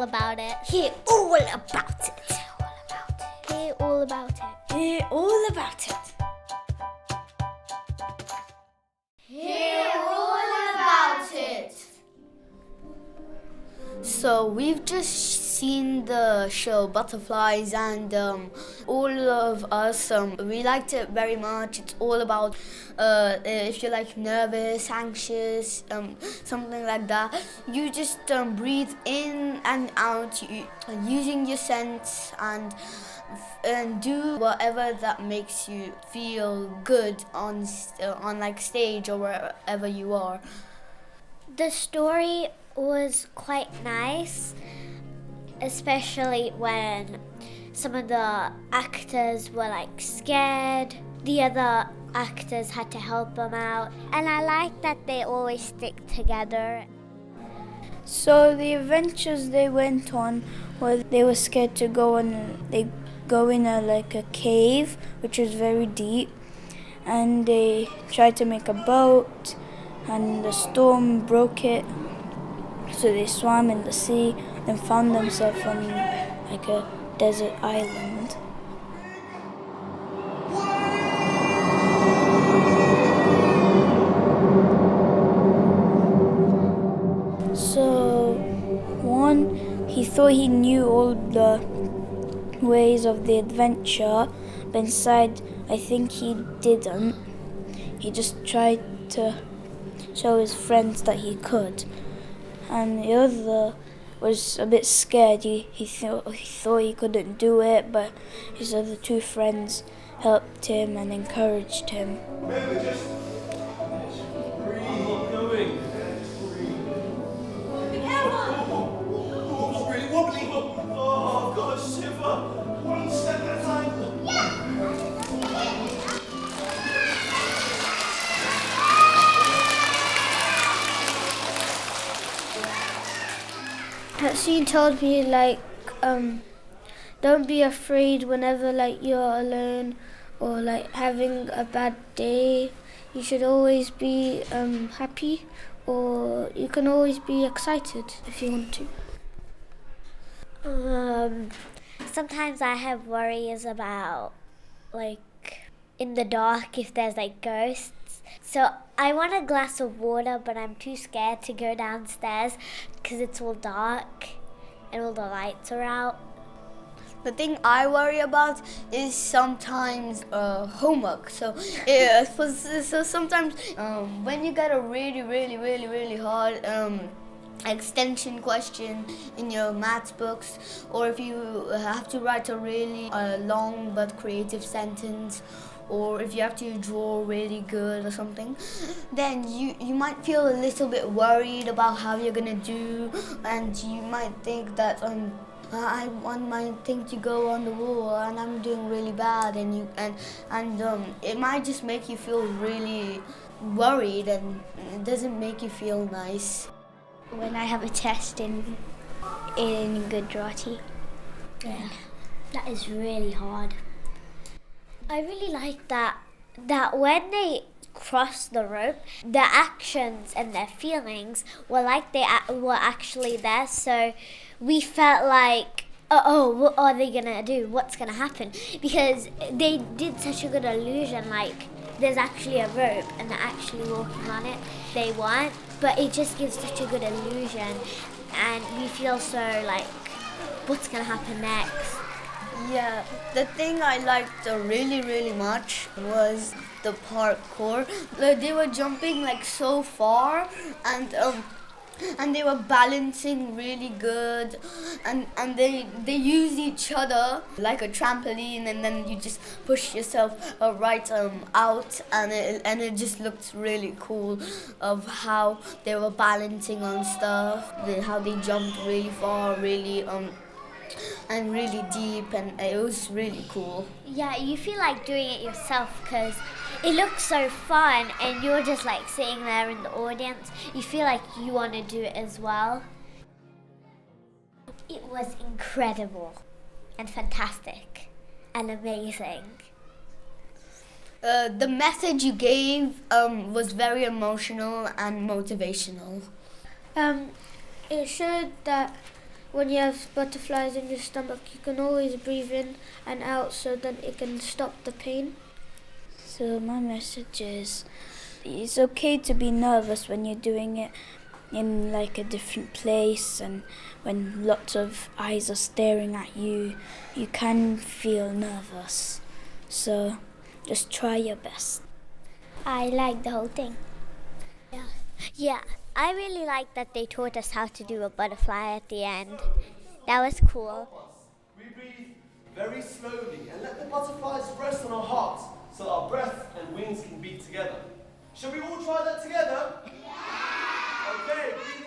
about it. Hear all about it. Hear all about it. Hear all about it. Hear all about it. So we've just seen the show Butterflies, and all of us we liked it very much. It's all about if you're like nervous, anxious, something like that. You just breathe in and out, using your sense, and do whatever that makes you feel good on like stage or wherever you are. The story was quite nice, especially when some of the actors were like scared. The other actors had to help them out, and I like that they always stick together. So the adventures they went on were they were scared to go in a cave which was very deep, and they tried to make a boat, and the storm broke it. So they swam in the sea and found themselves on like a desert island. So he thought he knew all the ways of the adventure, but inside I think he didn't. He just tried to show his friends that he could. And the other was a bit scared. He thought he couldn't do it, but his other two friends helped him and encouraged him. She told me don't be afraid whenever you're alone or having a bad day. You should always be happy, or you can always be excited if you want to. Sometimes I have worries about in the dark if there's ghosts. So I want a glass of water, but I'm too scared to go downstairs because it's all dark and all the lights are out. The thing I worry about is sometimes homework. So sometimes when you get a really hard extension question in your maths books, or if you have to write a really long but creative sentence, or if you have to draw really good or something, then you might feel a little bit worried about how you're gonna do, and you might think that I want my thing to go on the wall and I'm doing really bad, and it might just make you feel really worried, and it doesn't make you feel nice. When I have a test in Gujarati, That is really hard. I really like that when they cross the rope, their actions and their feelings were they were actually there. So we felt what are they gonna do? What's gonna happen? Because they did such a good illusion, there's actually a rope and they're actually walking on it. They weren't, but it just gives such a good illusion, and we feel so what's gonna happen next? Yeah, the thing I liked really much was the parkour. They were jumping so far, and they were balancing really good, and they use each other like a trampoline, and then you just push yourself right out, and it just looked really cool of how they were balancing on stuff, how they jumped really far, really and really deep, and it was really cool. Yeah, you feel like doing it yourself because it looks so fun, and you're just sitting there in the audience. You feel like you want to do it as well. It was incredible and fantastic and amazing. The message you gave was very emotional and motivational. it showed that when you have butterflies in your stomach, you can always breathe in and out so that it can stop the pain. So my message is, it's okay to be nervous when you're doing it in like a different place, and when lots of eyes are staring at you, you can feel nervous. So just try your best. I like the whole thing. Yeah, I really like that they taught us how to do a butterfly at the end. That was cool. We breathe very slowly and let the butterflies rest on our hearts so our breath and wings can beat together. Shall we all try that together? Yeah! Okay.